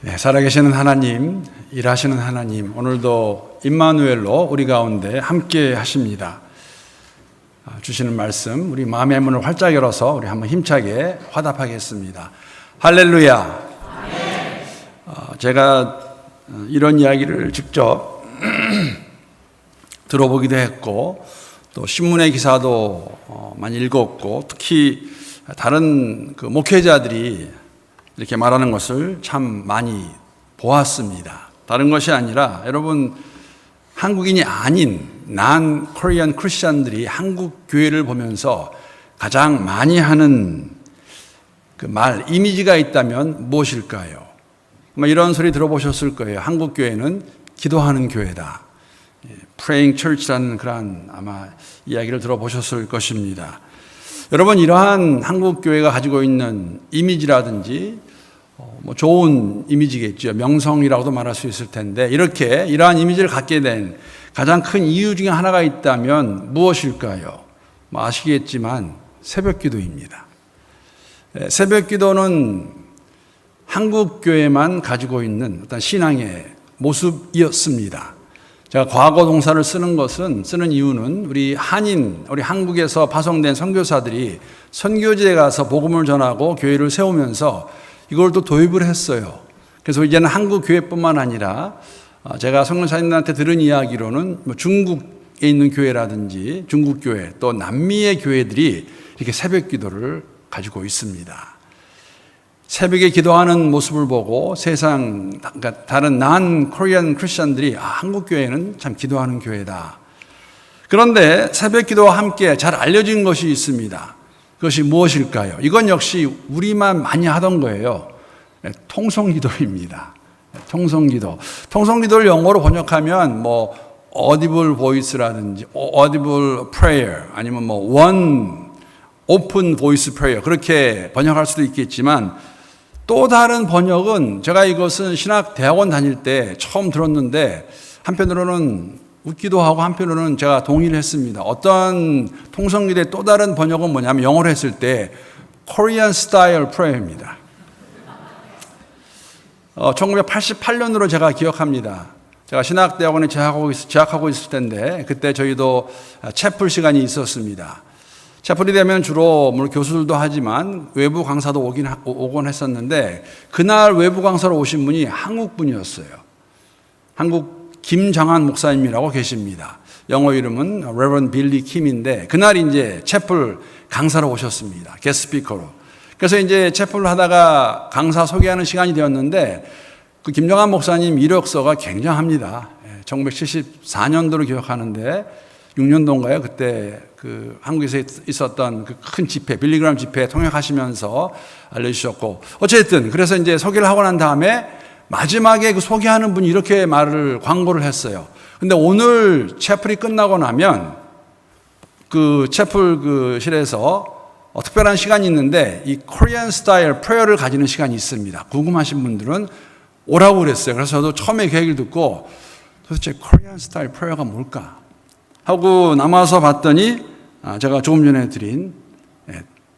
네, 살아계시는 하나님, 일하시는 하나님, 오늘도 임마누엘로 우리 가운데 함께 하십니다. 주시는 말씀, 우리 마음의 문을 활짝 열어서 우리 한번 힘차게 화답하겠습니다. 할렐루야. 제가 이런 이야기를 직접 들어보기도 했고, 또 신문의 기사도 많이 읽었고, 특히 다른 목회자들이 이렇게 말하는 것을 참 많이 보았습니다. 다른 것이 아니라 여러분, 한국인이 아닌 난 코리안 크리스천들이 한국 교회를 보면서 가장 많이 하는 그 말, 이미지가 있다면 무엇일까요? 아마 이런 소리 들어보셨을 거예요. 한국 교회는 기도하는 교회다. Praying Church라는 그런 아마 이야기를 들어보셨을 것입니다. 여러분, 이러한 한국 교회가 가지고 있는 이미지라든지 좋은 이미지겠죠. 명성이라고도 말할 수 있을 텐데, 이러한 이미지를 갖게 된 가장 큰 이유 중에 하나가 있다면 무엇일까요? 아시겠지만 새벽 기도입니다. 새벽 기도는 한국 교회만 가지고 있는 어떤 신앙의 모습이었습니다. 제가 과거 동사를 쓰는 이유는 우리 한국에서 파송된 선교사들이 선교지에 가서 복음을 전하고 교회를 세우면서 이걸 또 도입을 했어요. 그래서 이제는 한국 교회뿐만 아니라 제가 선교사님들한테 들은 이야기로는 중국에 있는 교회라든지 중국 교회 또 남미의 교회들이 이렇게 새벽 기도를 가지고 있습니다. 새벽에 기도하는 모습을 보고 그러니까 다른 난 코리안 크리스천들이 한국 교회는 참 기도하는 교회다. 그런데 새벽 기도와 함께 잘 알려진 것이 있습니다. 그것이 무엇일까요? 이건 역시 우리만 많이 하던 거예요. 통성기도입니다. 통성기도. 통성기도를 영어로 번역하면 audible voice라든지 audible prayer 아니면 one open voice prayer 그렇게 번역할 수도 있겠지만, 또 다른 번역은 제가 이것은 신학대학원 다닐 때 처음 들었는데 한편으로는 웃기도 하고 한편으로는 제가 동의를 했습니다. 어떤 통성기도의 또 다른 번역은 뭐냐면 영어로 했을 때 Korean style prayer입니다. 1988년으로 제가 기억합니다. 제가 신학대학원에 재학하고 있을 때인데 그때 저희도 채플 시간이 있었습니다. 채플이 되면 주로 물론 교수들도 하지만 외부 강사도 오곤 했었는데, 그날 외부 강사로 오신 분이 한국 분이었어요. 한국 김정한 목사님이라고 계십니다. 영어 이름은 Reverend Billy Kim인데 그날 이제 채플 강사로 오셨습니다. 게스트 스피커로. 그래서 이제 채플을 하다가 강사 소개하는 시간이 되었는데, 그 김정한 목사님 이력서가 굉장합니다. 1974년도로 기억하는데 6년도인가요? 그때 그 한국에서 있었던 그 큰 집회, 빌리그람 집회 통역하시면서 알려주셨고, 어쨌든 그래서 이제 소개를 하고 난 다음에 마지막에 그 소개하는 분이 이렇게 광고를 했어요. 근데 오늘 채플이 끝나고 나면 그 채플실에서 특별한 시간이 있는데 이 코리안 스타일 프레어를 가지는 시간이 있습니다. 궁금하신 분들은 오라고 그랬어요. 그래서 저도 처음에 계획을 듣고 도대체 코리안 스타일 프레어가 뭘까 하고 남아서 봤더니 제가 조금 전에 드린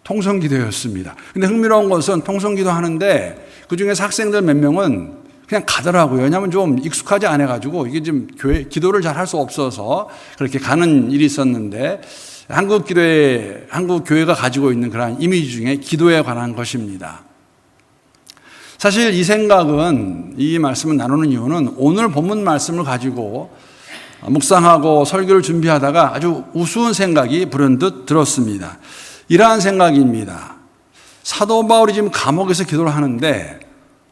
통성기도였습니다. 근데 흥미로운 것은 통성기도 하는데 그 중에서 학생들 몇 명은 그냥 가더라고요. 왜냐하면 좀 익숙하지 않아가지고 이게 좀 기도를 잘 할 수 없어서 그렇게 가는 일이 있었는데, 한국 교회가 가지고 있는 그런 이미지 중에 기도에 관한 것입니다. 사실 이 말씀을 나누는 이유는 오늘 본문 말씀을 가지고 묵상하고 설교를 준비하다가 아주 우스운 생각이 불현듯 들었습니다. 이러한 생각입니다. 사도 바울이 지금 감옥에서 기도를 하는데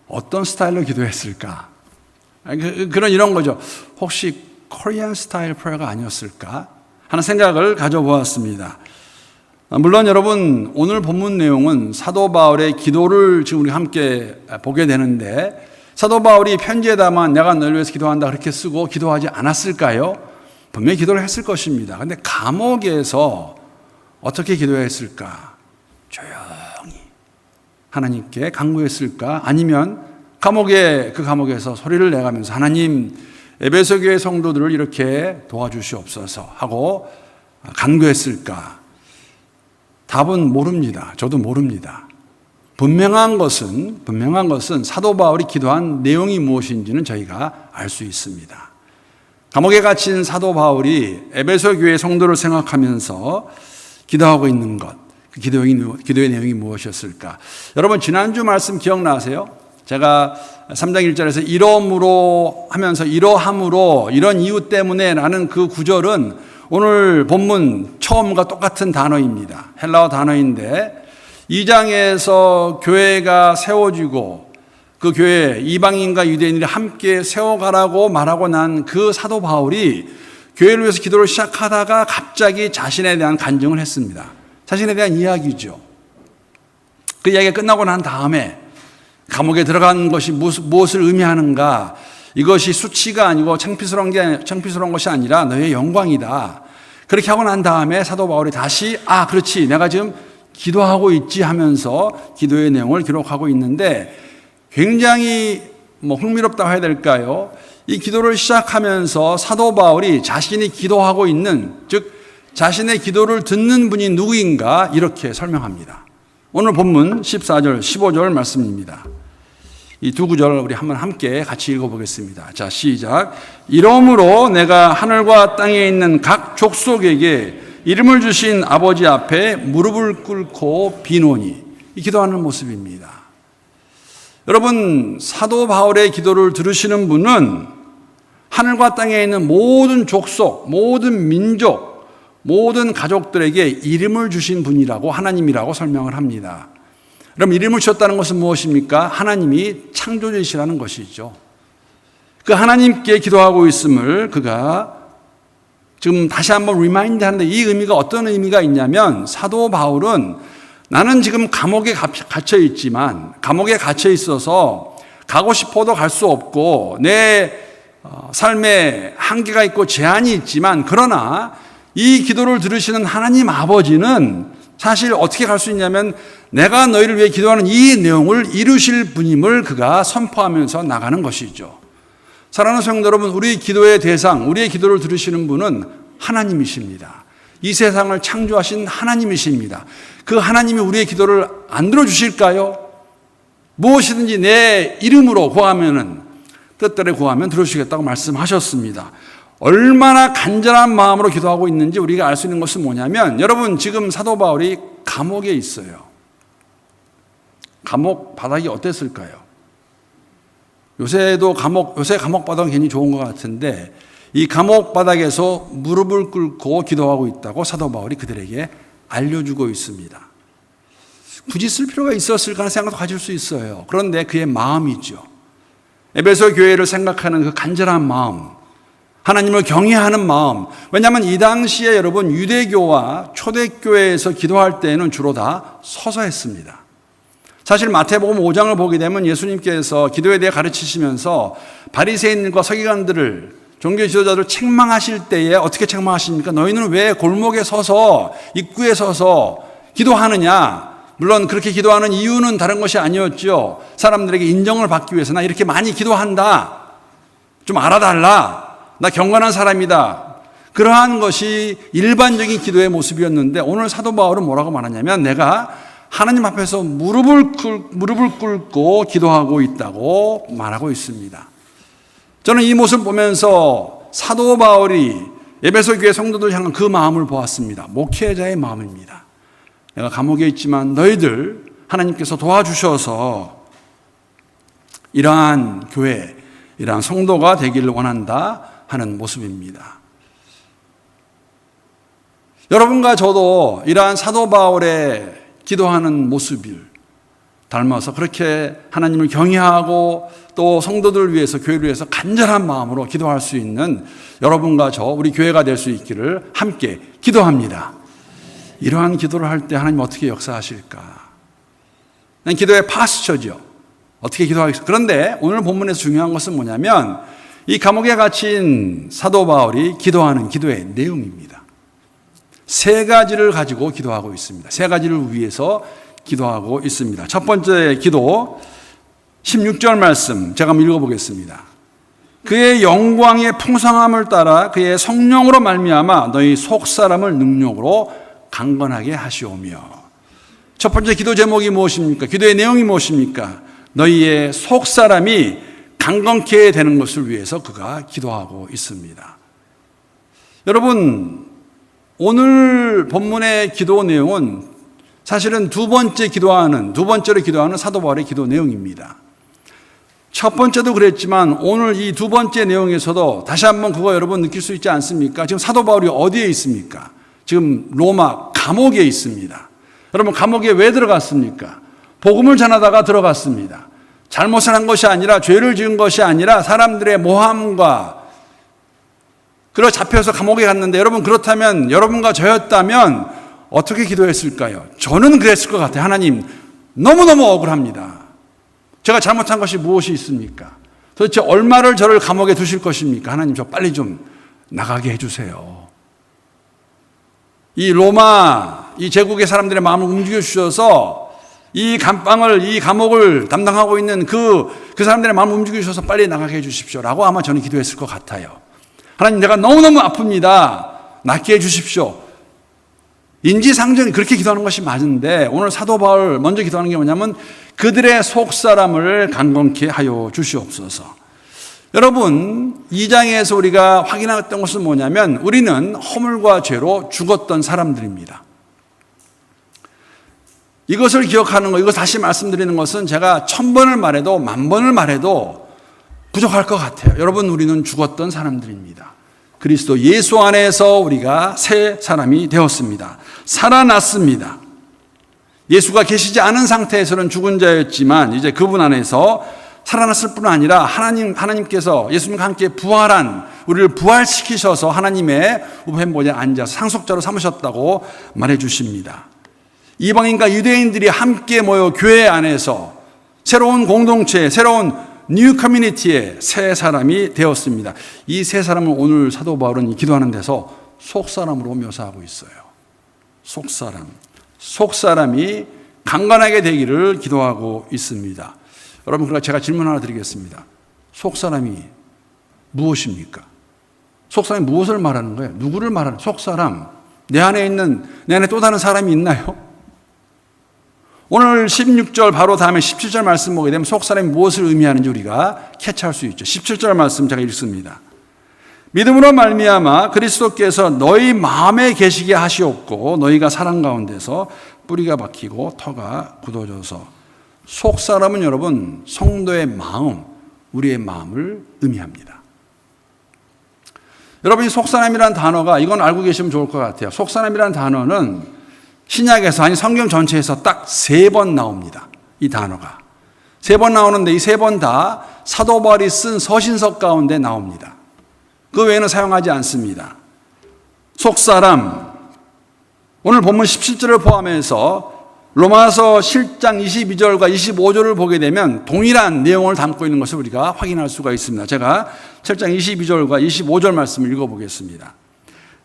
어떤 스타일로 기도했을까? 이런 거죠. 혹시 코리안 스타일 프레어가 아니었을까 하는 생각을 가져보았습니다. 물론 여러분, 오늘 본문 내용은 사도 바울의 기도를 지금 우리 함께 보게 되는데, 사도 바울이 편지에다만 내가 너를 위해서 기도한다 그렇게 쓰고 기도하지 않았을까요? 분명히 기도를 했을 것입니다. 그런데 감옥에서 어떻게 기도했을까? 조용히 하나님께 간구했을까? 아니면 그 감옥에서 소리를 내가면서 하나님, 에베소 교회 성도들을 이렇게 도와주시옵소서 하고 간구했을까? 답은 모릅니다. 저도 모릅니다. 분명한 것은 사도 바울이 기도한 내용이 무엇인지는 저희가 알 수 있습니다. 감옥에 갇힌 사도 바울이 에베소 교회 성도를 생각하면서 기도하고 있는 것, 그 기도의 내용이 무엇이었을까? 여러분 지난주 말씀 기억나세요? 제가 3장 1절에서 이러므로 하면서 이러함으로 이런 이유 때문에 라는 그 구절은 오늘 본문 처음과 똑같은 단어입니다. 헬라어 단어인데 2장에서 교회가 세워지고 그 교회 이방인과 유대인들이 함께 세워가라고 말하고 난 그 사도 바울이 교회를 위해서 기도를 시작하다가 갑자기 자신에 대한 간증을 했습니다. 자신에 대한 이야기죠. 그 이야기가 끝나고 난 다음에 감옥에 들어간 것이 무엇을 의미하는가? 이것이 수치가 아니고 창피스러운 것이 아니라 너의 영광이다. 그렇게 하고 난 다음에 사도 바울이 다시 그렇지 내가 지금 기도하고 있지 하면서 기도의 내용을 기록하고 있는데 굉장히 흥미롭다고 해야 될까요? 이 기도를 시작하면서 사도 바울이 자신이 기도하고 있는, 즉 자신의 기도를 듣는 분이 누구인가 이렇게 설명합니다. 오늘 본문 14절, 15절 말씀입니다. 이 두 구절 우리 한번 함께 같이 읽어보겠습니다. 자, 시작. 이러므로 내가 하늘과 땅에 있는 각 족속에게 이름을 주신 아버지 앞에 무릎을 꿇고 비노니, 이 기도하는 모습입니다. 여러분, 사도 바울의 기도를 들으시는 분은 하늘과 땅에 있는 모든 족속, 모든 민족, 모든 가족들에게 이름을 주신 분이라고, 하나님이라고 설명을 합니다. 그럼 이름을 주셨다는 것은 무엇입니까? 하나님이 창조주이시라는 것이죠. 그 하나님께 기도하고 있음을 그가 지금 다시 한번 리마인드 하는데, 이 의미가 어떤 의미가 있냐면, 사도 바울은 나는 지금 감옥에 갇혀 있지만, 감옥에 갇혀 있어서 가고 싶어도 갈 수 없고 내 삶에 한계가 있고 제한이 있지만, 그러나 이 기도를 들으시는 하나님 아버지는 사실 어떻게 갈 수 있냐면 내가 너희를 위해 기도하는 이 내용을 이루실 분임을 그가 선포하면서 나가는 것이죠. 사랑하는 성도 여러분, 우리 기도의 대상, 우리의 기도를 들으시는 분은 하나님이십니다. 이 세상을 창조하신 하나님이십니다. 그 하나님이 우리의 기도를 안 들어주실까요? 무엇이든지 내 이름으로 구하면은, 뜻대로 구하면 들어주시겠다고 말씀하셨습니다. 얼마나 간절한 마음으로 기도하고 있는지 우리가 알 수 있는 것은 뭐냐면, 여러분 지금 사도 바울이 감옥에 있어요. 감옥 바닥이 어땠을까요? 요새 감옥 바닥은 괜히 좋은 것 같은데, 이 감옥 바닥에서 무릎을 꿇고 기도하고 있다고 사도 바울이 그들에게 알려주고 있습니다. 굳이 쓸 필요가 있었을까 하는 생각도 가질 수 있어요. 그런데 그의 마음이죠. 에베소 교회를 생각하는 그 간절한 마음, 하나님을 경외하는 마음. 왜냐하면 이 당시에 여러분 유대교와 초대교회에서 기도할 때는 주로 다 서서 했습니다. 사실 마태복음 5장을 보게 되면 예수님께서 기도에 대해 가르치시면서 바리새인들과 서기관들을, 종교 지도자들을 책망하실 때에 어떻게 책망하십니까? 너희는 왜 골목에 서서, 입구에 서서 기도하느냐? 물론 그렇게 기도하는 이유는 다른 것이 아니었죠. 사람들에게 인정을 받기 위해서 나 이렇게 많이 기도한다, 좀 알아달라, 나 경건한 사람이다. 그러한 것이 일반적인 기도의 모습이었는데, 오늘 사도 바울은 뭐라고 말하냐면 내가 하나님 앞에서 무릎을 꿇고 기도하고 있다고 말하고 있습니다. 저는 이 모습을 보면서 사도 바울이 에베소 교회 성도들 향한 그 마음을 보았습니다. 목회자의 마음입니다. 내가 감옥에 있지만 너희들 하나님께서 도와주셔서 이러한 교회, 이러한 성도가 되기를 원한다 하는 모습입니다. 여러분과 저도 이러한 사도 바울의 기도하는 모습을 닮아서 그렇게 하나님을 경외하고 또 성도들을 위해서, 교회를 위해서 간절한 마음으로 기도할 수 있는 여러분과 저, 우리 교회가 될 수 있기를 함께 기도합니다. 이러한 기도를 할 때 하나님 어떻게 역사하실까? 기도의 파스처죠. 어떻게 기도하겠습니까? 그런데 오늘 본문에서 중요한 것은 뭐냐면 이 감옥에 갇힌 사도 바울이 기도하는 기도의 내용입니다. 세 가지를 가지고 기도하고 있습니다. 세 가지를 위해서 기도하고 있습니다. 첫 번째 기도 16절 말씀 제가 한번 읽어보겠습니다. 그의 영광의 풍성함을 따라 그의 성령으로 말미암아 너희 속사람을 능력으로 강건하게 하시오며. 첫 번째 기도 제목이 무엇입니까? 기도의 내용이 무엇입니까? 너희의 속사람이 강건케 되는 것을 위해서 그가 기도하고 있습니다. 여러분, 오늘 본문의 기도 내용은 사실은 두 번째로 기도하는 사도 바울의 기도 내용입니다. 첫 번째도 그랬지만 오늘 이 두 번째 내용에서도 다시 한번 그거 여러분 느낄 수 있지 않습니까? 지금 사도 바울이 어디에 있습니까? 지금 로마 감옥에 있습니다. 여러분, 감옥에 왜 들어갔습니까? 복음을 전하다가 들어갔습니다. 잘못을 한 것이 아니라, 죄를 지은 것이 아니라 사람들의 모함과 그러 잡혀서 감옥에 갔는데, 여러분, 그렇다면 여러분과 저였다면 어떻게 기도했을까요? 저는 그랬을 것 같아요. 하나님, 너무너무 억울합니다. 제가 잘못한 것이 무엇이 있습니까? 도대체 얼마를 저를 감옥에 두실 것입니까? 하나님, 저 빨리 좀 나가게 해주세요. 이 로마, 이 제국의 사람들의 마음을 움직여 주셔서 이 감옥을 담당하고 있는 그 사람들의 마음을 움직여 주셔서 빨리 나가게 해주십시오. 라고 아마 저는 기도했을 것 같아요. 하나님, 내가 너무너무 아픕니다. 낫게 해주십시오. 인지상정이 그렇게 기도하는 것이 맞는데, 오늘 사도 바울 먼저 기도하는 게 뭐냐면 그들의 속사람을 강건케 하여 주시옵소서. 여러분, 2장에서 우리가 확인했던 것은 뭐냐면 우리는 허물과 죄로 죽었던 사람들입니다. 이것을 기억하는 거, 이거 다시 말씀드리는 것은 제가 1000번을 말해도 10,000번을 말해도 부족할 것 같아요. 여러분, 우리는 죽었던 사람들입니다. 그리스도 예수 안에서 우리가 새 사람이 되었습니다. 살아났습니다. 예수가 계시지 않은 상태에서는 죽은 자였지만 이제 그분 안에서 살아났을 뿐 아니라 하나님께서 예수님과 함께 부활한 우리를 부활시키셔서 하나님의 우편보좌에 앉아서 상속자로 삼으셨다고 말해 주십니다. 이방인과 유대인들이 함께 모여 교회 안에서 새로운 공동체, 새로운 뉴 커뮤니티의 새 사람이 되었습니다. 이 새 사람을 오늘 사도 바울은 기도하는 데서 속사람으로 묘사하고 있어요. 속사람이 강건하게 되기를 기도하고 있습니다. 여러분, 그러니까 제가 질문 하나 드리겠습니다. 속사람이 무엇입니까? 속사람이 무엇을 말하는 거예요? 누구를 말하는 거예요? 속사람, 내 안에 또 다른 사람이 있나요? 오늘 16절 바로 다음에 17절 말씀 보게 되면 속사람이 무엇을 의미하는지 우리가 캐치할 수 있죠. 17절 말씀 제가 읽습니다. 믿음으로 말미암아 그리스도께서 너희 마음에 계시게 하시옵고 너희가 사랑 가운데서 뿌리가 박히고 터가 굳어져서. 속사람은 여러분 성도의 마음, 우리의 마음을 의미합니다. 여러분이 속사람이라는 단어가, 이건 알고 계시면 좋을 것 같아요. 속사람이라는 단어는 신약에서, 아니 성경 전체에서 딱 3번 나옵니다. 이 단어가 3번 나오는데 이 3번 다 사도 바울이 쓴 서신서 가운데 나옵니다. 그 외에는 사용하지 않습니다. 속사람, 오늘 본문 17절을 포함해서 로마서 7장 22절과 25절을 보게 되면 동일한 내용을 담고 있는 것을 우리가 확인할 수가 있습니다. 제가 7장 22절과 25절 말씀을 읽어보겠습니다.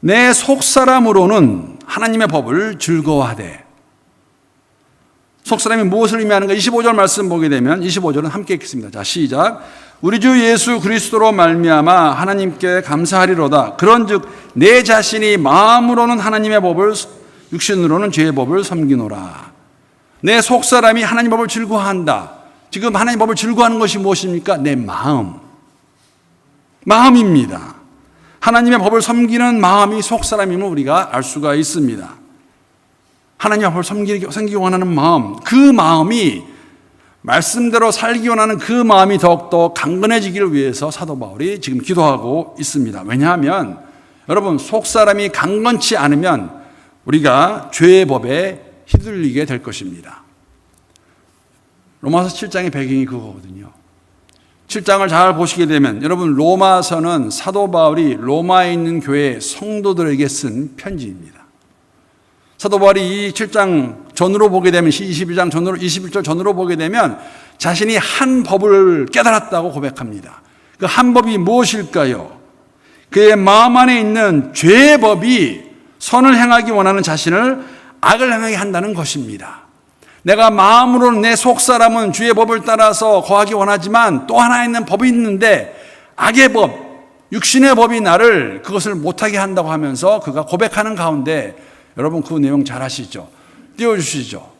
내 속사람으로는 하나님의 법을 즐거워하되. 속사람이 무엇을 의미하는가? 25절 말씀 보게 되면 25절은 함께 읽겠습니다. 자, 시작. 우리 주 예수 그리스도로 말미암아 하나님께 감사하리로다. 그런즉 내 자신이 마음으로는 하나님의 법을, 육신으로는 죄의 법을 섬기노라. 내 속사람이 하나님의 법을 즐거워한다. 지금 하나님의 법을 즐거워하는 것이 무엇입니까? 내 마음입니다. 하나님의 법을 섬기는 마음이 속사람임을 우리가 알 수가 있습니다. 하나님의 법을 섬기기 원하는 마음, 그 마음이 말씀대로 살기 원하는 그 마음이 더욱더 강건해지기를 위해서 사도 바울이 지금 기도하고 있습니다. 왜냐하면 여러분, 속사람이 강건치 않으면 우리가 죄의 법에 휘둘리게 될 것입니다. 로마서 7장의 배경이 그거거든요. 7장을 잘 보시게 되면 여러분, 로마서는 사도 바울이 로마에 있는 교회 성도들에게 쓴 편지입니다. 사도 바울이 이 7장 전으로 보게 되면, 22장 전으로, 21절 전으로 보게 되면 자신이 한 법을 깨달았다고 고백합니다. 그 한 법이 무엇일까요? 그의 마음 안에 있는 죄의 법이 선을 행하기 원하는 자신을 악을 행하게 한다는 것입니다. 내가 마음으로는 내 속사람은 주의 법을 따라서 거하기 원하지만 또 하나 있는 법이 있는데 악의 법, 육신의 법이 나를 그것을 못하게 한다고 하면서 그가 고백하는 가운데, 여러분 그 내용 잘 아시죠? 띄워주시죠.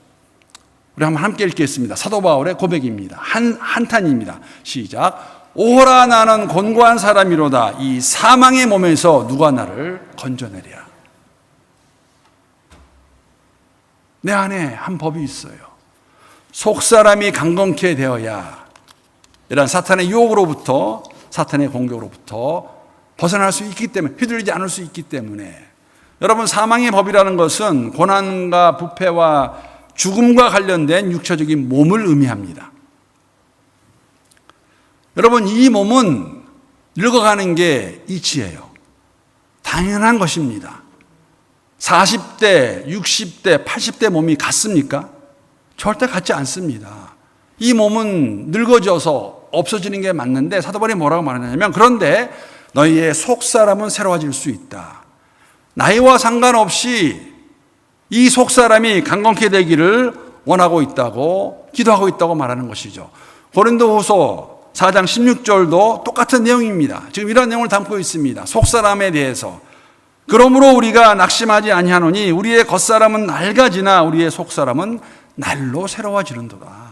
우리 한번 함께 읽겠습니다. 사도 바울의 고백입니다. 한탄입니다. 시작. 오호라 나는 곤고한 사람이로다. 이 사망의 몸에서 누가 나를 건져내랴. 내 안에 한 법이 있어요. 속사람이 강건케 되어야 이런 사탄의 유혹으로부터, 사탄의 공격으로부터 벗어날 수 있기 때문에, 휘둘리지 않을 수 있기 때문에. 여러분, 사망의 법이라는 것은 고난과 부패와 죽음과 관련된 육체적인 몸을 의미합니다. 여러분, 이 몸은 늙어가는 게 이치예요. 당연한 것입니다. 40대, 60대, 80대 몸이 같습니까? 절대 같지 않습니다. 이 몸은 늙어져서 없어지는 게 맞는데 사도 바울이 뭐라고 말하냐면, 그런데 너희의 속사람은 새로워질 수 있다. 나이와 상관없이 이 속사람이 강건케 되기를 원하고 있다고, 기도하고 있다고 말하는 것이죠. 고린도후서 4장 16절도 똑같은 내용입니다. 지금 이런 내용을 담고 있습니다. 속사람에 대해서. 그러므로 우리가 낙심하지 아니하노니 우리의 겉사람은 낡아지나 우리의 속사람은 날로 새로워지는도다.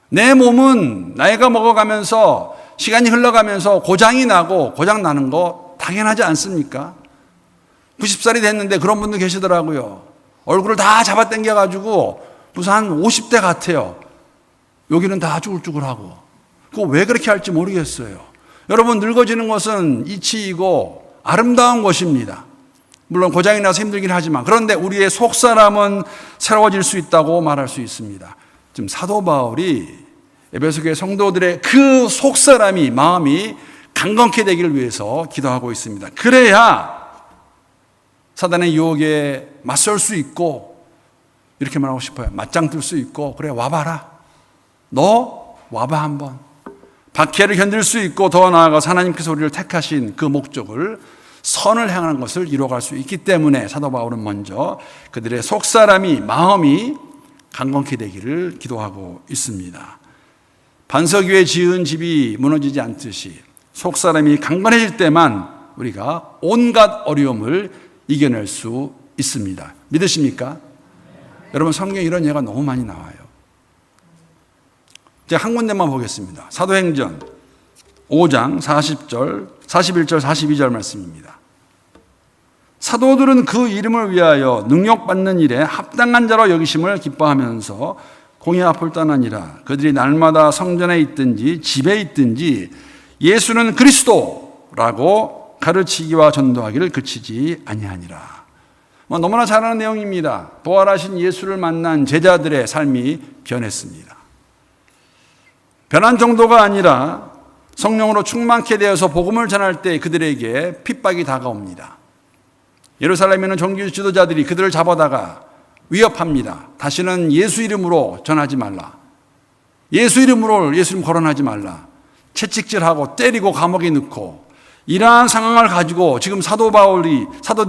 내 몸은 나이가 먹어가면서, 시간이 흘러가면서 고장이 나고, 고장 나는 거 당연하지 않습니까? 90살이 됐는데 그런 분도 계시더라고요. 얼굴을 다 잡아당겨가지고 무슨 한 50대 같아요. 여기는 다 쭈글쭈글하고. 그거 왜 그렇게 할지 모르겠어요. 여러분, 늙어지는 것은 이치이고 아름다운 것입니다. 물론 고장이 나서 힘들긴 하지만, 그런데 우리의 속사람은 새로워질 수 있다고 말할 수 있습니다. 지금 사도 바울이 에베소 교회 성도들의 그 속사람이, 마음이 강건케 되기를 위해서 기도하고 있습니다. 그래야 사단의 유혹에 맞설 수 있고, 이렇게 말하고 싶어요. 맞짱 뜰 수 있고, 그래 와봐라. 너 와봐 한번. 박해를 견딜 수 있고, 더 나아가서 하나님께서 우리를 택하신 그 목적을, 선을 향하는 것을 이루어갈 수 있기 때문에 사도 바울은 먼저 그들의 속사람이, 마음이 강건케 되기를 기도하고 있습니다. 반석 위에 지은 집이 무너지지 않듯이 속사람이 강건해질 때만 우리가 온갖 어려움을 이겨낼 수 있습니다. 믿으십니까? 여러분, 성경에 이런 예가 너무 많이 나와요. 제가 한 군데만 보겠습니다. 사도행전 5장 41절 42절 말씀입니다. 사도들은 그 이름을 위하여 능력받는 일에 합당한 자로 여기심을 기뻐하면서 공회 앞을 떠나니라. 그들이 날마다 성전에 있든지 집에 있든지 예수는 그리스도라고 가르치기와 전도하기를 그치지 아니하니라. 너무나 잘 아는 내용입니다. 부활하신 예수를 만난 제자들의 삶이 변했습니다. 변한 정도가 아니라 성령으로 충만케 되어서 복음을 전할 때 그들에게 핍박이 다가옵니다. 예루살렘에는 종교 지도자들이 그들을 잡아다가 위협합니다. 다시는 예수 이름으로 전하지 말라. 예수 이름으로 예수님 거론하지 말라. 채찍질하고 때리고 감옥에 넣고, 이러한 상황을 가지고 지금 사도들이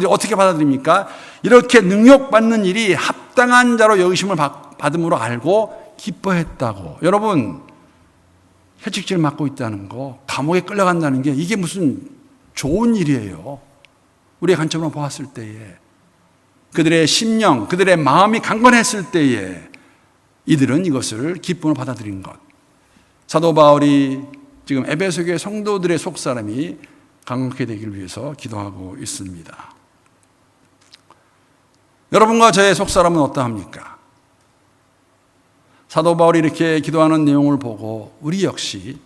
어떻게 받아들입니까? 이렇게 능력받는 일이 합당한 자로 여기심을 받음으로 알고 기뻐했다고. 여러분, 채찍질 맞고 있다는 거, 감옥에 끌려간다는 게 이게 무슨 좋은 일이에요. 우리의 관점으로 보았을 때에, 그들의 심령, 그들의 마음이 강건했을 때에 이들은 이것을 기쁨으로 받아들인 것. 사도 바울이 지금 에베소 교회 성도들의 속사람이 강건케 되기를 위해서 기도하고 있습니다. 여러분과 저의 속사람은 어떠합니까? 사도 바울이 이렇게 기도하는 내용을 보고 우리 역시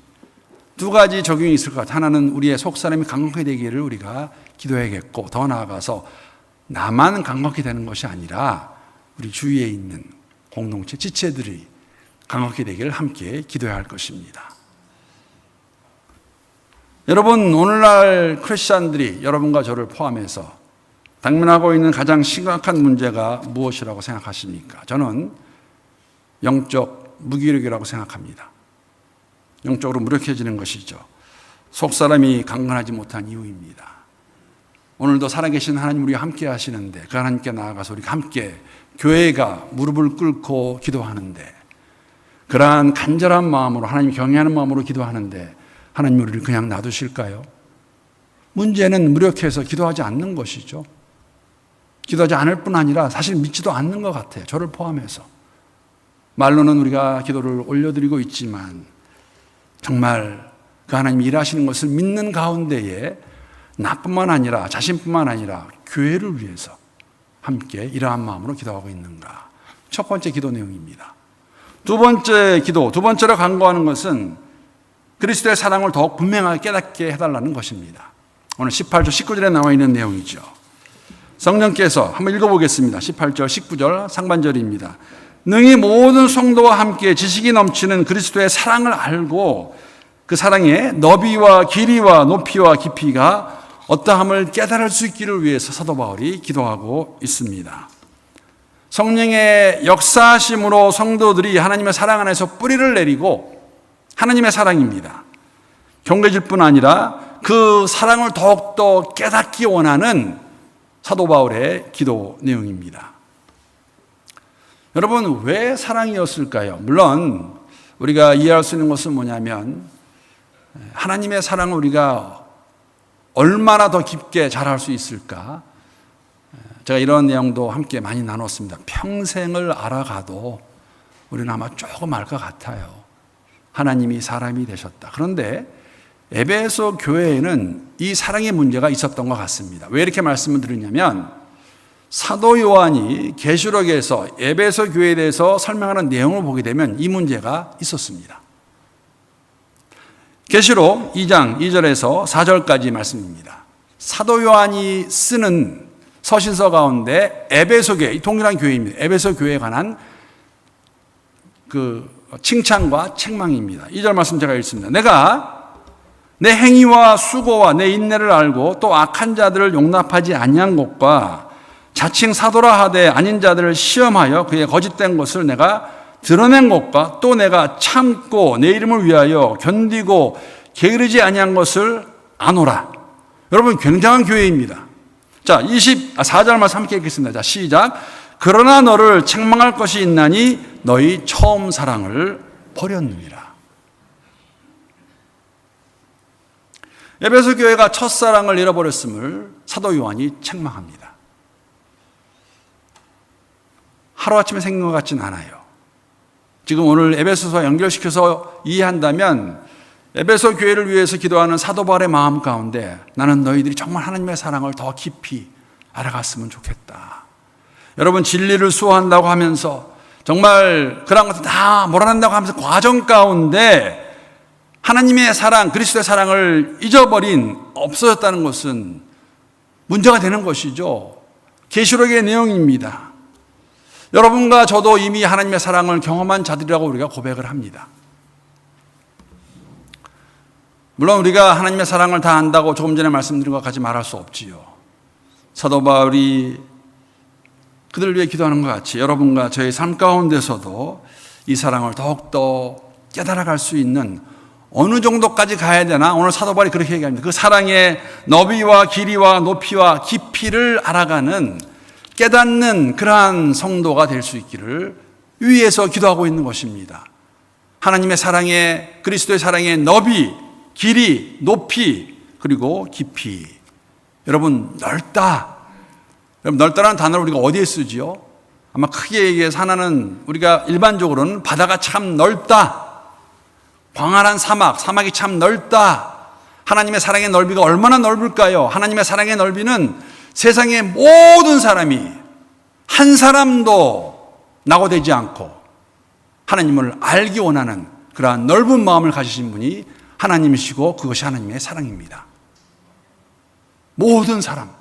두 가지 적용이 있을 것 같아요. 하나는 우리의 속사람이 강건케 되기를 우리가 기도해야겠고, 더 나아가서 나만 강건케 되는 것이 아니라 우리 주위에 있는 공동체, 지체들이 강건케 되기를 함께 기도해야 할 것입니다. 여러분, 오늘날 크리스찬들이, 여러분과 저를 포함해서 당면하고 있는 가장 심각한 문제가 무엇이라고 생각하십니까? 저는 영적 무기력이라고 생각합니다. 영적으로 무력해지는 것이죠. 속사람이 강건하지 못한 이유입니다. 오늘도 살아계신 하나님 우리와 함께 하시는데, 그 하나님께 나아가서 우리가 함께 교회가 무릎을 꿇고 기도하는데, 그러한 간절한 마음으로, 하나님 경외하는 마음으로 기도하는데 하나님 우리를 그냥 놔두실까요? 문제는 무력해서 기도하지 않는 것이죠. 기도하지 않을 뿐 아니라 사실 믿지도 않는 것 같아요. 저를 포함해서. 말로는 우리가 기도를 올려드리고 있지만 정말 그 하나님이 일하시는 것을 믿는 가운데에 나뿐만 아니라 자신뿐만 아니라 교회를 위해서 함께 이러한 마음으로 기도하고 있는가. 첫 번째 기도 내용입니다. 두 번째로 간구하는 것은 그리스도의 사랑을 더욱 분명하게 깨닫게 해달라는 것입니다. 오늘 18절 19절에 나와 있는 내용이죠. 성령께서 한번 읽어보겠습니다. 18절 19절 상반절입니다. 능히 모든 성도와 함께 지식이 넘치는 그리스도의 사랑을 알고 그 사랑의 너비와 길이와 높이와 깊이가 어떠함을 깨달을 수 있기를 위해서 사도 바울이 기도하고 있습니다. 성령의 역사하심으로 성도들이 하나님의 사랑 안에서 뿌리를 내리고 하나님의 사랑입니다. 경배질 뿐 아니라 그 사랑을 더욱더 깨닫기 원하는 사도 바울의 기도 내용입니다. 여러분, 왜 사랑이었을까요? 물론 우리가 이해할 수 있는 것은 뭐냐면 하나님의 사랑을 우리가 얼마나 더 깊게 잘할 수 있을까? 제가 이런 내용도 함께 많이 나눴습니다. 평생을 알아가도 우리는 아마 조금 알 것 같아요. 하나님이 사람이 되셨다. 그런데 에베소 교회에는 이 사랑의 문제가 있었던 것 같습니다. 왜 이렇게 말씀을 드리냐면 사도 요한이 계시록에서 에베소 교회에 대해서 설명하는 내용을 보게 되면 이 문제가 있었습니다. 계시록 2장 2절에서 4절까지 말씀입니다. 사도 요한이 쓰는 서신서 가운데 에베소 교회, 동일한 교회입니다. 에베소 교회에 관한 그 칭찬과 책망입니다. 2절 말씀 제가 읽습니다. 내가 내 행위와 수고와 내 인내를 알고 또 악한 자들을 용납하지 아니한 것과 자칭 사도라 하되 아닌 자들을 시험하여 그의 거짓된 것을 내가 드러낸 것과 또 내가 참고 내 이름을 위하여 견디고 게으르지 아니한 것을 아노라. 여러분, 굉장한 교회입니다. 자, 4절 말씀 함께 읽겠습니다. 자, 시작. 그러나 너를 책망할 것이 있나니 너희 처음 사랑을 버렸느니라. 에베소 교회가 첫사랑을 잃어버렸음을 사도 요한이 책망합니다. 하루아침에 생긴 것 같진 않아요. 지금 오늘 에베소서와 연결시켜서 이해한다면 에베소 교회를 위해서 기도하는 사도 바울의 마음 가운데 나는 너희들이 정말 하나님의 사랑을 더 깊이 알아갔으면 좋겠다. 여러분, 진리를 수호한다고 하면서 정말 그런 것들 다 몰아낸다고 하면서 과정 가운데 하나님의 사랑, 그리스도의 사랑을 잊어버린, 없어졌다는 것은 문제가 되는 것이죠. 계시록의 내용입니다. 여러분과 저도 이미 하나님의 사랑을 경험한 자들이라고 우리가 고백을 합니다. 물론 우리가 하나님의 사랑을 다 안다고 조금 전에 말씀드린 것 같이 말할 수 없지요. 사도 바울이 그들을 위해 기도하는 것 같이 여러분과 저의 삶 가운데서도 이 사랑을 더욱더 깨달아갈 수 있는 어느 정도까지 가야 되나? 오늘 사도 바울이 그렇게 얘기합니다. 그 사랑의 너비와 길이와 높이와 깊이를 알아가는, 깨닫는 그러한 성도가 될 수 있기를 위해서 기도하고 있는 것입니다. 하나님의 사랑의, 그리스도의 사랑의 너비, 길이, 높이, 그리고 깊이. 여러분, 넓다. 여러분, 넓다라는 단어를 우리가 어디에 쓰지요? 아마 크게 얘기해서 하나는 우리가 일반적으로는 바다가 참 넓다. 광활한 사막이 참 넓다. 하나님의 사랑의 넓이가 얼마나 넓을까요? 하나님의 사랑의 넓이는 세상의 모든 사람이 한 사람도 낙오되지 않고 하나님을 알기 원하는 그러한 넓은 마음을 가지신 분이 하나님이시고 그것이 하나님의 사랑입니다. 모든 사람,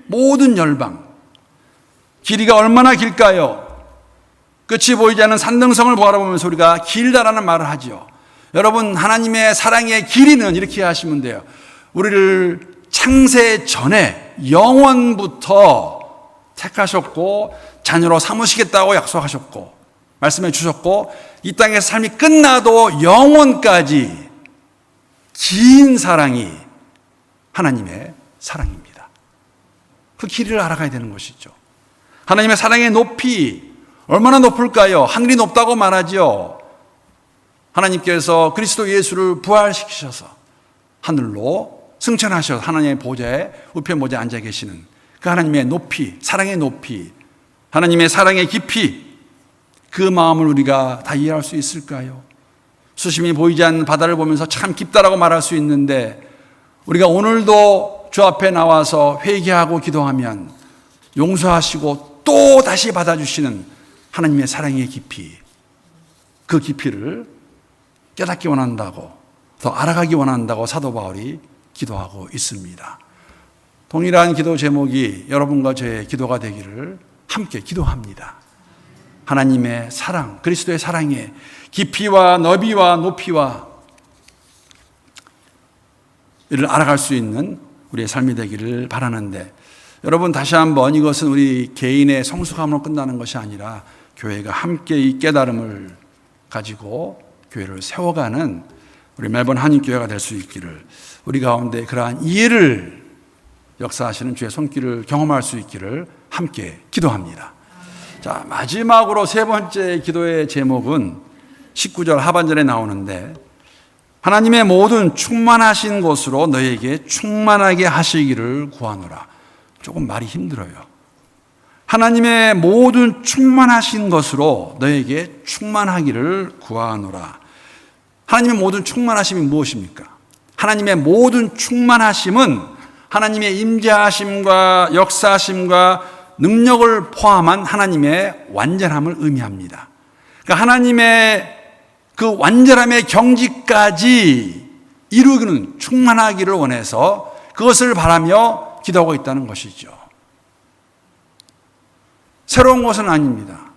모든 열방. 길이가 얼마나 길까요? 끝이 보이지 않는 산등성을 바라보면서 우리가 길다라는 말을 하죠. 여러분, 하나님의 사랑의 길이는 이렇게 하시면 돼요. 우리를 창세 전에 영원부터 택하셨고 자녀로 삼으시겠다고 약속하셨고 말씀해 주셨고 이 땅에서 삶이 끝나도 영원까지 긴 사랑이 하나님의 사랑입니다. 그 길이를 알아가야 되는 것이죠. 하나님의 사랑의 높이 얼마나 높을까요? 하늘이 높다고 말하죠. 하나님께서 그리스도 예수를 부활시키셔서 하늘로 승천하셔서 하나님의 보좌에 우편 보좌에 앉아 계시는 그 하나님의 높이, 사랑의 높이, 하나님의 사랑의 깊이, 그 마음을 우리가 다 이해할 수 있을까요? 수심이 보이지 않는 바다를 보면서 참 깊다라고 말할 수 있는데 우리가 오늘도 주 앞에 나와서 회개하고 기도하면 용서하시고 또 다시 받아주시는 하나님의 사랑의 깊이, 그 깊이를 깨닫기 원한다고, 더 알아가기 원한다고 사도 바울이 기도하고 있습니다. 동일한 기도 제목이 여러분과 저의 기도가 되기를 함께 기도합니다. 하나님의 사랑, 그리스도의 사랑의 깊이와 너비와 높이와 이를 알아갈 수 있는 우리의 삶이 되기를 바라는데, 여러분 다시 한번 이것은 우리 개인의 성숙함으로 끝나는 것이 아니라 교회가 함께 이 깨달음을 가지고 교회를 세워가는 우리 멜번 한인교회가 될 수 있기를, 우리 가운데 그러한 이해를 역사하시는 주의 손길을 경험할 수 있기를 함께 기도합니다. 자, 마지막으로 세 번째 기도의 제목은 19절 하반절에 나오는데, 하나님의 모든 충만하신 곳으로 너에게 충만하게 하시기를 구하노라. 조금 말이 힘들어요. 하나님의 모든 충만하신 것으로 너에게 충만하기를 구하노라. 하나님의 모든 충만하심이 무엇입니까? 하나님의 모든 충만하심은 하나님의 임재하심과 역사하심과 능력을 포함한 하나님의 완전함을 의미합니다. 그러니까 하나님의 그 완전함의 경지까지 이루기는 충만하기를 원해서 그것을 바라며 기도하고 있다는 것이죠. 새로운 것은 아닙니다.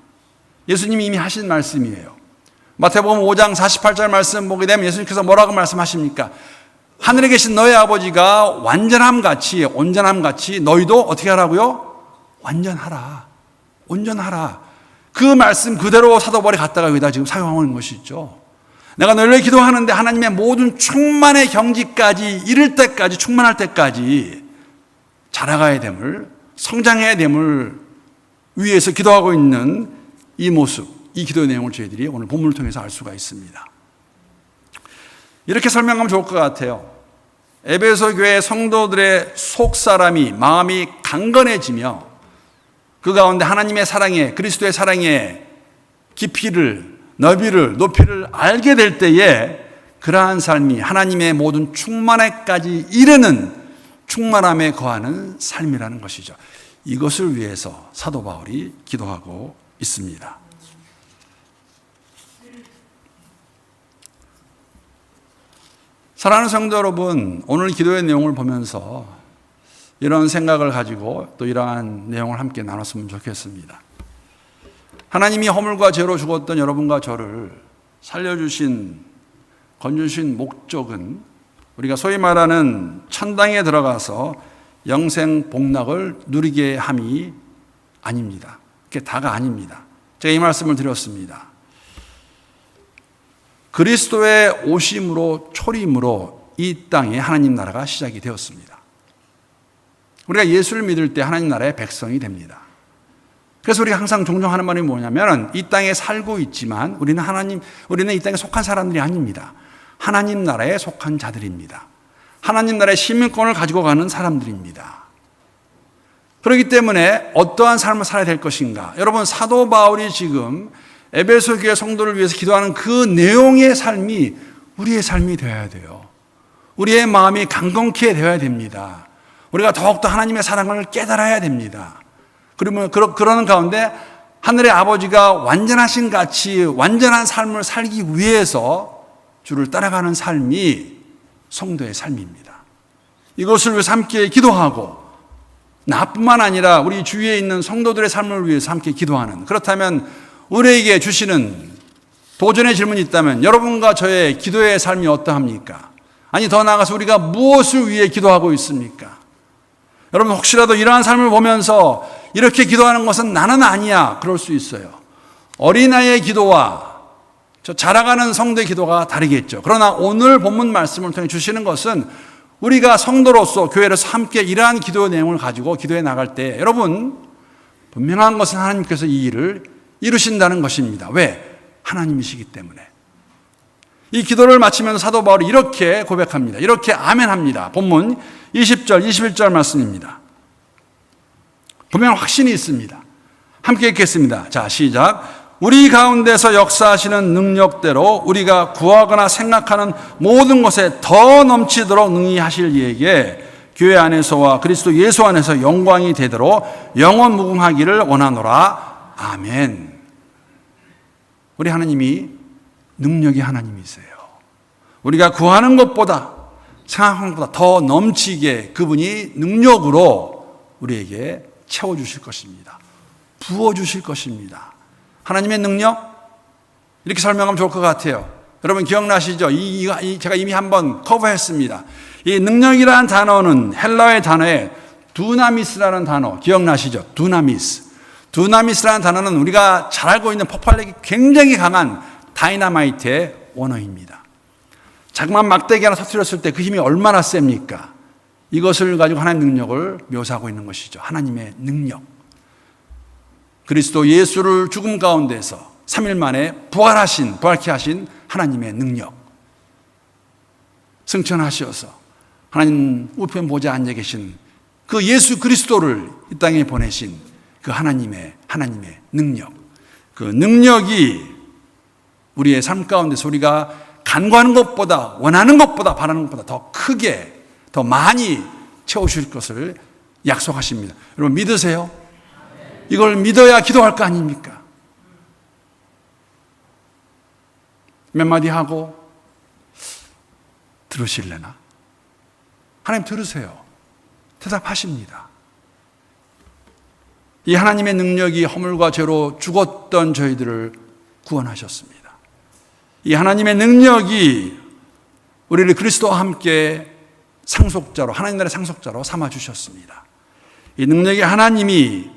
예수님이 이미 하신 말씀이에요. 마태복음 5장 48절 말씀 보게 되면 예수님께서 뭐라고 말씀하십니까? 하늘에 계신 너희 아버지가 완전함 같이, 온전함 같이 너희도 어떻게 하라고요? 완전하라. 온전하라. 그 말씀 그대로 사도 바울이 갖다가 여기다 지금 사용하고 있는 것이죠. 내가 너희를 기도하는데 하나님의 모든 충만의 경지까지 이를 때까지, 충만할 때까지 자라가야 됨을, 성장해야 됨을 위해서 기도하고 있는 이 모습, 이 기도의 내용을 저희들이 오늘 본문을 통해서 알 수가 있습니다. 이렇게 설명하면 좋을 것 같아요. 에베소 교회 성도들의 속사람이, 마음이 강건해지며 그 가운데 하나님의 사랑에, 그리스도의 사랑의 깊이를, 너비를, 높이를 알게 될 때에 그러한 삶이 하나님의 모든 충만에까지 이르는 충만함에 거하는 삶이라는 것이죠. 이것을 위해서 사도 바울이 기도하고 있습니다. 사랑하는 성도 여러분, 오늘 기도의 내용을 보면서 이런 생각을 가지고 또 이러한 내용을 함께 나눴으면 좋겠습니다. 하나님이 허물과 죄로 죽었던 여러분과 저를 살려주신, 건져주신 목적은 우리가 소위 말하는 천당에 들어가서 영생 복락을 누리게 함이 아닙니다. 그게 다가 아닙니다. 제가 이 말씀을 드렸습니다. 그리스도의 오심으로, 초림으로 이 땅에 하나님 나라가 시작이 되었습니다. 우리가 예수를 믿을 때 하나님 나라의 백성이 됩니다. 그래서 우리가 항상 종종 하는 말이 뭐냐면, 이 땅에 살고 있지만 우리는 이 땅에 속한 사람들이 아닙니다. 하나님 나라에 속한 자들입니다. 하나님 나라의 시민권을 가지고 가는 사람들입니다. 그렇기 때문에 어떠한 삶을 살아야 될 것인가? 여러분, 사도 바울이 지금 에베소 교회 성도를 위해서 기도하는 그 내용의 삶이 우리의 삶이 되어야 돼요. 우리의 마음이 강건케 되어야 됩니다. 우리가 더욱더 하나님의 사랑을 깨달아야 됩니다. 그러면 그러는 가운데 하늘의 아버지가 완전하신 같이 완전한 삶을 살기 위해서 주를 따라가는 삶이 성도의 삶입니다. 이것을 위해서 함께 기도하고, 나뿐만 아니라 우리 주위에 있는 성도들의 삶을 위해서 함께 기도하는, 그렇다면 우리에게 주시는 도전의 질문이 있다면 여러분과 저의 기도의 삶이 어떠합니까? 아니, 더 나아가서 우리가 무엇을 위해 기도하고 있습니까? 여러분, 혹시라도 이러한 삶을 보면서 이렇게 기도하는 것은 나는 아니야, 그럴 수 있어요. 어린아이의 기도와 저 자라가는 성도의 기도가 다르겠죠. 그러나 오늘 본문 말씀을 통해 주시는 것은 우리가 성도로서 교회에서 함께 이러한 기도의 내용을 가지고 기도해 나갈 때 여러분, 분명한 것은 하나님께서 이 일을 이루신다는 것입니다. 왜? 하나님이시기 때문에. 이 기도를 마치면서 사도 바울이 이렇게 고백합니다. 이렇게 아멘합니다. 본문 20절, 21절 말씀입니다. 분명 확신이 있습니다. 함께 읽겠습니다. 자, 시작. 우리 가운데서 역사하시는 능력대로 우리가 구하거나 생각하는 모든 것에 더 넘치도록 능히 하실 이에게 교회 안에서와 그리스도 예수 안에서 영광이 되도록 영원 무궁하기를 원하노라. 아멘. 우리 하나님이 능력의 하나님이세요. 우리가 구하는 것보다 생각하는 것보다 더 넘치게 그분이 능력으로 우리에게 채워주실 것입니다. 부어주실 것입니다. 하나님의 능력? 이렇게 설명하면 좋을 것 같아요. 여러분 기억나시죠? 제가 이미 한번 커버했습니다. 이 능력이라는 단어는 헬라어의 단어에 두나미스라는 단어 기억나시죠? 두나미스라는 단어는 우리가 잘 알고 있는 폭발력이 굉장히 강한 다이너마이트의 원어입니다. 자그마한 막대기 하나 터뜨렸을 때 그 힘이 얼마나 셉니까? 이것을 가지고 하나님의 능력을 묘사하고 있는 것이죠. 하나님의 능력. 그리스도 예수를 죽음 가운데서 3일 만에 부활케 하신 하나님의 능력. 승천하셔서 하나님 우편 보좌에 앉아 계신 그 예수 그리스도를 이 땅에 보내신 그 하나님의 능력. 그 능력이 우리의 삶 가운데서 우리가 간구하는 것보다 원하는 것보다 바라는 것보다 더 크게 더 많이 채우실 것을 약속하십니다. 여러분 믿으세요? 이걸 믿어야 기도할 거 아닙니까? 몇 마디 하고 들으실래나? 하나님 들으세요. 대답하십니다. 이 하나님의 능력이 허물과 죄로 죽었던 저희들을 구원하셨습니다. 이 하나님의 능력이 우리를 그리스도와 함께 상속자로, 하나님 나라의 상속자로 삼아주셨습니다. 이 능력의 하나님이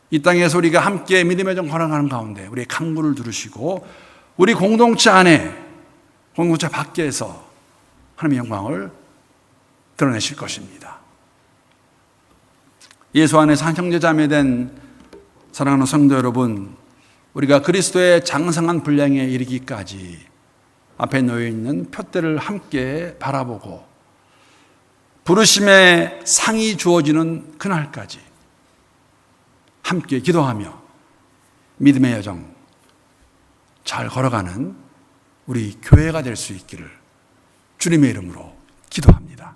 이 땅에서 우리가 함께 믿음의 정 걸어가는 가운데 우리의 간구를 들으시고 우리 공동체 안에, 공동체 밖에서 하나님의 영광을 드러내실 것입니다. 예수 안에서 한 형제자매 된 사랑하는 성도 여러분, 우리가 그리스도의 장성한 분량에 이르기까지 앞에 놓여 있는 표대를 함께 바라보고 부르심의 상이 주어지는 그날까지 함께 기도하며 믿음의 여정 잘 걸어가는 우리 교회가 될 수 있기를 주님의 이름으로 기도합니다.